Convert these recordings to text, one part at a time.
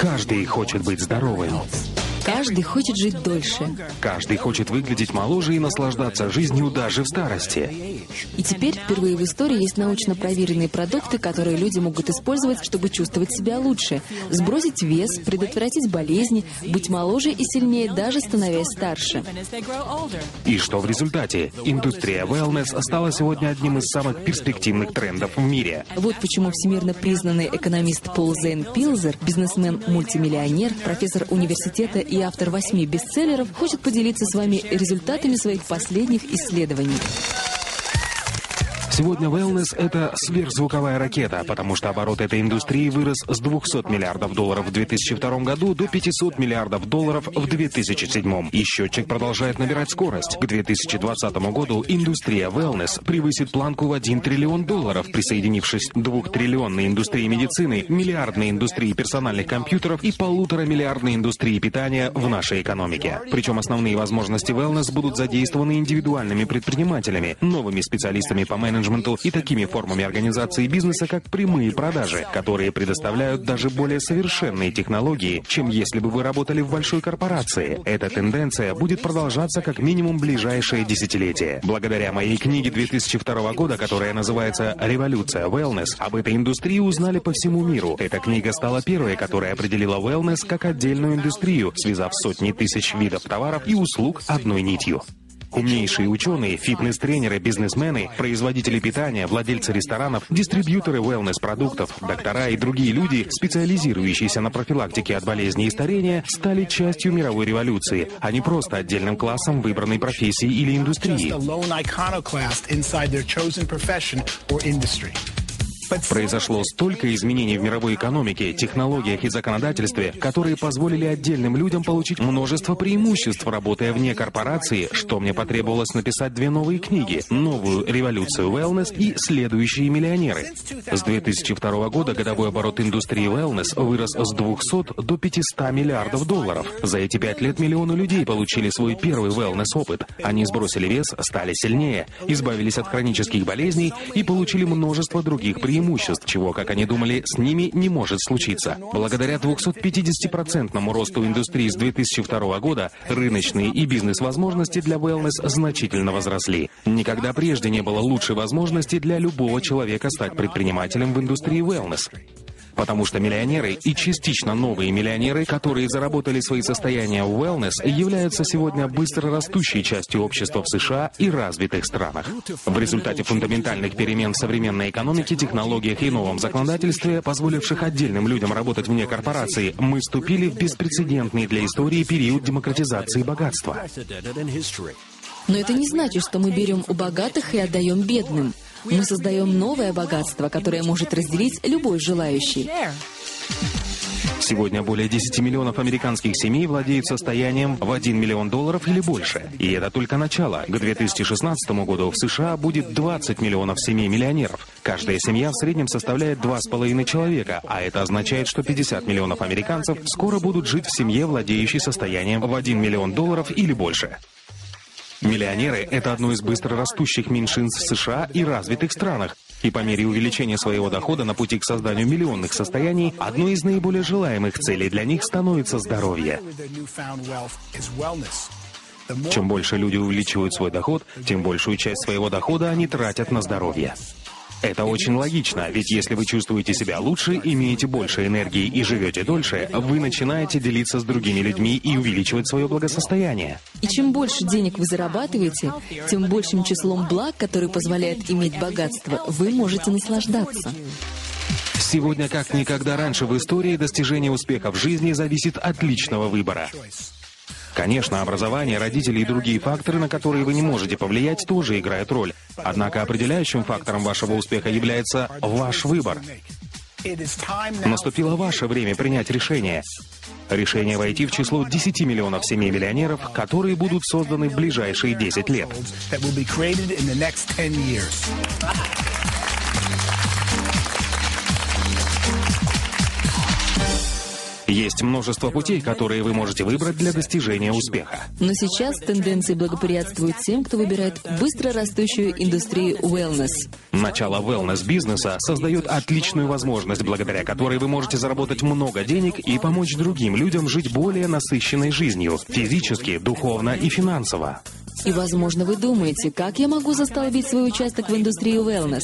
Каждый хочет быть здоровым. Каждый хочет жить дольше. Каждый хочет выглядеть моложе и наслаждаться жизнью даже в старости. И теперь впервые в истории есть научно проверенные продукты, которые люди могут использовать, чтобы чувствовать себя лучше, сбросить вес, предотвратить болезни, быть моложе и сильнее, даже становясь старше. И что в результате? Индустрия wellness стала сегодня одним из самых перспективных трендов в мире. Вот почему всемирно признанный экономист Пол Зейн Пилзер, бизнесмен-мультимиллионер, профессор университета и автор 8 бестселлеров, хочет поделиться с вами результатами своих последних исследований. Сегодня wellness — это сверхзвуковая ракета, потому что оборот этой индустрии вырос с $200 миллиардов в 2002 году до $500 миллиардов в 2007. И счетчик продолжает набирать скорость. К 2020 году индустрия wellness превысит планку в $1 триллион, присоединившись к 2-триллионной индустрии медицины, миллиардной индустрии персональных компьютеров и 1,5-миллиардной индустрии питания в нашей экономике. Причем основные возможности wellness будут задействованы индивидуальными предпринимателями, новыми специалистами по менеджменту и такими формами организации бизнеса, как прямые продажи, которые предоставляют даже более совершенные технологии, чем если бы вы работали в большой корпорации. Эта тенденция будет продолжаться как минимум ближайшее десятилетие. Благодаря моей книге 2002 года, которая называется «Революция wellness», об этой индустрии узнали по всему миру. Эта книга стала первой, которая определила wellness как отдельную индустрию, связав сотни тысяч видов товаров и услуг одной нитью. Умнейшие ученые, фитнес-тренеры, бизнесмены, производители питания, владельцы ресторанов, дистрибьюторы wellness-продуктов, доктора и другие люди, специализирующиеся на профилактике от болезней и старения, стали частью мировой революции, а не просто отдельным классом выбранной профессии или индустрии. Произошло столько изменений в мировой экономике, технологиях и законодательстве, которые позволили отдельным людям получить множество преимуществ, работая вне корпорации, что мне потребовалось написать 2 новые книги: «Новую революцию wellness» и «Следующие миллионеры». С 2002 года годовой оборот индустрии wellness вырос с 200 до $500 миллиардов. За эти 5 лет миллионы людей получили свой первый wellness-опыт. Они сбросили вес, стали сильнее, избавились от хронических болезней и получили множество других преимуществ, чего, как они думали, с ними не может случиться. Благодаря 250% росту индустрии с 2002 года рыночные и бизнес-возможности для wellness значительно возросли. Никогда прежде не было лучшей возможности для любого человека стать предпринимателем в индустрии wellness. Потому что миллионеры и частично новые миллионеры, которые заработали свои состояния в wellness, являются сегодня быстро растущей частью общества в США и развитых странах. В результате фундаментальных перемен в современной экономике, технологиях и новом законодательстве, позволивших отдельным людям работать вне корпорации, мы вступили в беспрецедентный для истории период демократизации богатства. Но это не значит, что мы берем у богатых и отдаем бедным. Мы создаем новое богатство, которое может разделить любой желающий. Сегодня более 10 миллионов американских семей владеют состоянием в $1 миллион или больше. И это только начало. К 2016 году в США будет 20 миллионов семей-миллионеров. Каждая семья в среднем составляет 2,5 человека, а это означает, что 50 миллионов американцев скоро будут жить в семье, владеющей состоянием в $1 миллион или больше. Миллионеры — это одно из быстро растущих меньшинств в США и развитых странах. И по мере увеличения своего дохода на пути к созданию миллионных состояний, одной из наиболее желаемых целей для них становится здоровье. Чем больше люди увеличивают свой доход, тем большую часть своего дохода они тратят на здоровье. Это очень логично, ведь если вы чувствуете себя лучше, имеете больше энергии и живете дольше, вы начинаете делиться с другими людьми и увеличивать свое благосостояние. И чем больше денег вы зарабатываете, тем большим числом благ, которые позволяют иметь богатство, вы можете наслаждаться. Сегодня, как никогда раньше в истории, достижение успеха в жизни зависит от личного выбора. Конечно, образование, родители и другие факторы, на которые вы не можете повлиять, тоже играют роль. Однако определяющим фактором вашего успеха является ваш выбор. Наступило ваше время принять решение. Решение войти в число 10 миллионов семей-миллионеров, которые будут созданы в ближайшие 10 лет. Есть множество путей, которые вы можете выбрать для достижения успеха. Но сейчас тенденции благоприятствуют тем, кто выбирает быстро растущую индустрию wellness. Начало wellness-бизнеса создает отличную возможность, благодаря которой вы можете заработать много денег и помочь другим людям жить более насыщенной жизнью, физически, духовно и финансово. И, возможно, вы думаете, как я могу застолбить свой участок в индустрии wellness?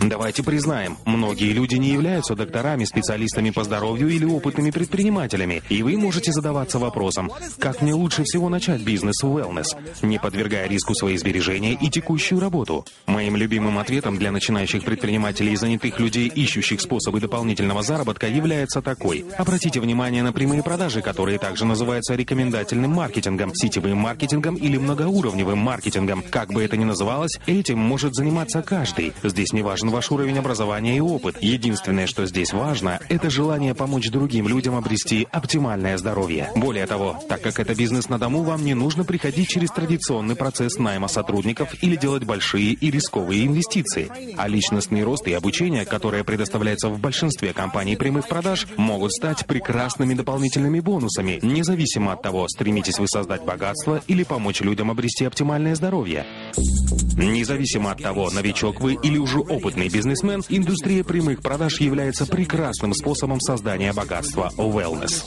Давайте признаем, многие люди не являются докторами, специалистами по здоровью или опытными предпринимателями, и вы можете задаваться вопросом, как мне лучше всего начать бизнес в wellness, не подвергая риску свои сбережения и текущую работу. Моим любимым ответом для начинающих предпринимателей и занятых людей, ищущих способы дополнительного заработка, является такой. Обратите внимание на прямые продажи, которые также называются рекомендательным маркетингом, сетевым маркетингом или многоуровневым маркетингом. Как бы это ни называлось, этим может заниматься каждый. Здесь не важен ваш уровень образования и опыт. Единственное, что здесь важно, это желание помочь другим людям обрести оптимальное здоровье. Более того, так как это бизнес на дому, вам не нужно приходить через традиционный процесс найма сотрудников или делать большие и рисковые инвестиции. А личностный рост и обучение, которое предоставляется в большинстве компаний прямых продаж, могут стать прекрасными дополнительными бонусами, независимо от того, стремитесь вы создать богатство или помочь людям обрести оптимальное здоровье. Независимо от того, новичок вы или уже опытный бизнесмен, индустрия прямых продаж является прекрасным способом создания богатства в wellness.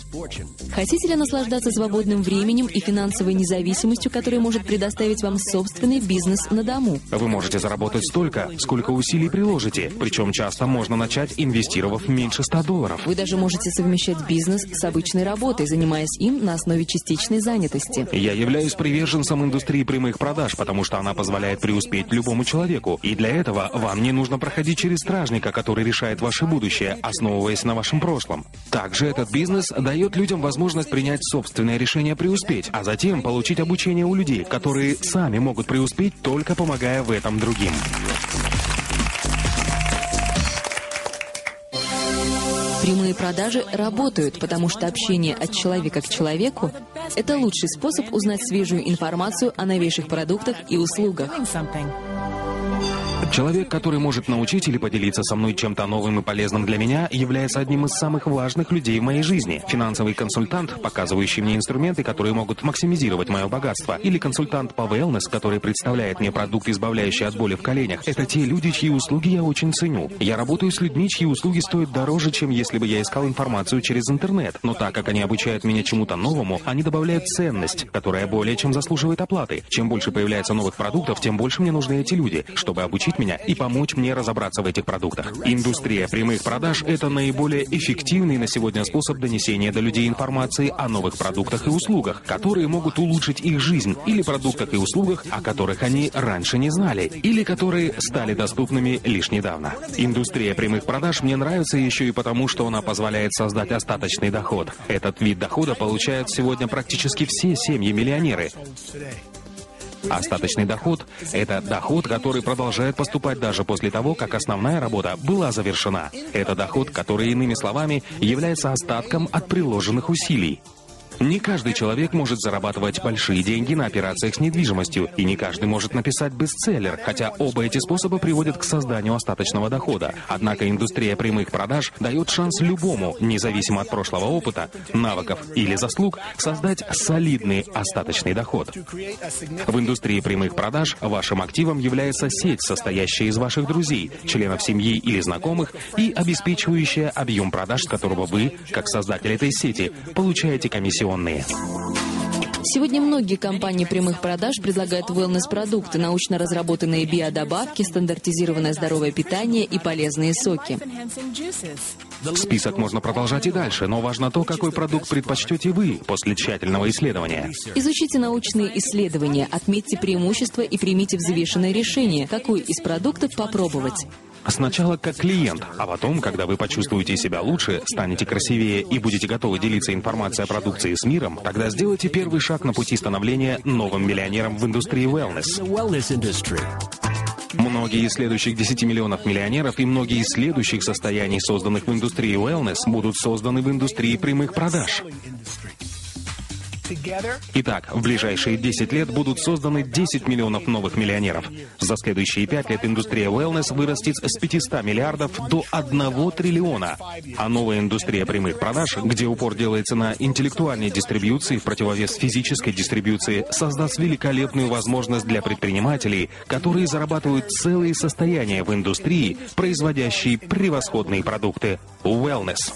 Хотите ли наслаждаться свободным временем и финансовой независимостью, которая может предоставить вам собственный бизнес на дому? Вы можете заработать столько, сколько усилий приложите, причем часто можно начать, инвестировав меньше $100. Вы даже можете совмещать бизнес с обычной работой, занимаясь им на основе частичной занятости. Я являюсь приверженцем индустрии прямых продаж, потому что она позволяет преуспеть любому человеку. И для этого вам не нужно проходить через стражника, который решает ваше будущее, основываясь на вашем прошлом. Также этот бизнес дает людям возможность принять собственное решение преуспеть, а затем получить обучение у людей, которые сами могут преуспеть, только помогая в этом другим. Прямые продажи работают, потому что общение от человека к человеку – это лучший способ узнать свежую информацию о новейших продуктах и услугах. Человек, который может научить или поделиться со мной чем-то новым и полезным для меня, является одним из самых важных людей в моей жизни. Финансовый консультант, показывающий мне инструменты, которые могут максимизировать мое богатство, или консультант по wellness, который представляет мне продукт, избавляющий от боли в коленях, это те люди, чьи услуги я очень ценю. Я работаю с людьми, чьи услуги стоят дороже, чем если бы я искал информацию через интернет. Но так как они обучают меня чему-то новому, они добавляют ценность, которая более чем заслуживает оплаты. Чем больше появляется новых продуктов, тем больше мне нужны эти люди, чтобы обучить меня и помочь мне разобраться в этих продуктах. Индустрия прямых продаж – это наиболее эффективный на сегодня способ донесения до людей информации о новых продуктах и услугах, которые могут улучшить их жизнь, или продуктах и услугах, о которых они раньше не знали, или которые стали доступными лишь недавно. Индустрия прямых продаж мне нравится еще и потому, что она позволяет создать остаточный доход. Этот вид дохода получают сегодня практически все семьи-миллионеры. Остаточный доход – это доход, который продолжает поступать даже после того, как основная работа была завершена. Это доход, который, иными словами, является остатком от приложенных усилий. Не каждый человек может зарабатывать большие деньги на операциях с недвижимостью, и не каждый может написать бестселлер, хотя оба эти способа приводят к созданию остаточного дохода. Однако индустрия прямых продаж дает шанс любому, независимо от прошлого опыта, навыков или заслуг, создать солидный остаточный доход. В индустрии прямых продаж вашим активом является сеть, состоящая из ваших друзей, членов семьи или знакомых, и обеспечивающая объем продаж, с которого вы, как создатель этой сети, получаете комиссионные. Сегодня многие компании прямых продаж предлагают wellness-продукты, научно разработанные биодобавки, стандартизированное здоровое питание и полезные соки. Список можно продолжать и дальше, но важно то, какой продукт предпочтете вы после тщательного исследования. Изучите научные исследования, отметьте преимущества и примите взвешенное решение, какой из продуктов попробовать. Сначала как клиент, а потом, когда вы почувствуете себя лучше, станете красивее и будете готовы делиться информацией о продукции с миром, тогда сделайте первый шаг на пути становления новым миллионером в индустрии wellness. Многие из следующих 10 миллионов миллионеров и многие из следующих состояний, созданных в индустрии wellness, будут созданы в индустрии прямых продаж. Итак, в ближайшие 10 лет будут созданы 10 миллионов новых миллионеров. За следующие 5 лет индустрия wellness вырастет с 500 миллиардов до 1 триллиона. А новая индустрия прямых продаж, где упор делается на интеллектуальной дистрибьюции в противовес физической дистрибьюции, создаст великолепную возможность для предпринимателей, которые зарабатывают целые состояния в индустрии, производящей превосходные продукты. Wellness.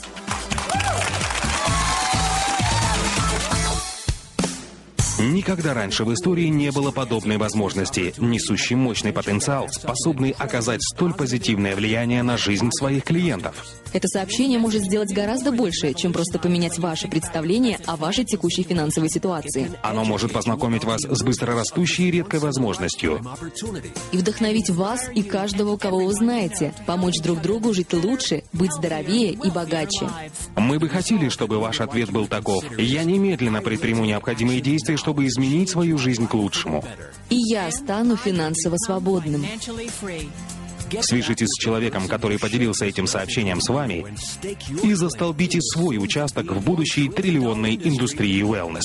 Никогда раньше в истории не было подобной возможности, несущей мощный потенциал, способный оказать столь позитивное влияние на жизнь своих клиентов. Это сообщение может сделать гораздо больше, чем просто поменять ваше представление о вашей текущей финансовой ситуации. Оно может познакомить вас с быстрорастущей и редкой возможностью. И вдохновить вас и каждого, кого вы знаете, помочь друг другу жить лучше, быть здоровее и богаче. Мы бы хотели, чтобы ваш ответ был таков: я немедленно предприму необходимые действия, чтобы изменить свою жизнь к лучшему. И я стану финансово свободным. Свяжитесь с человеком, который поделился этим сообщением с вами, и застолбите свой участок в будущей триллионной индустрии wellness.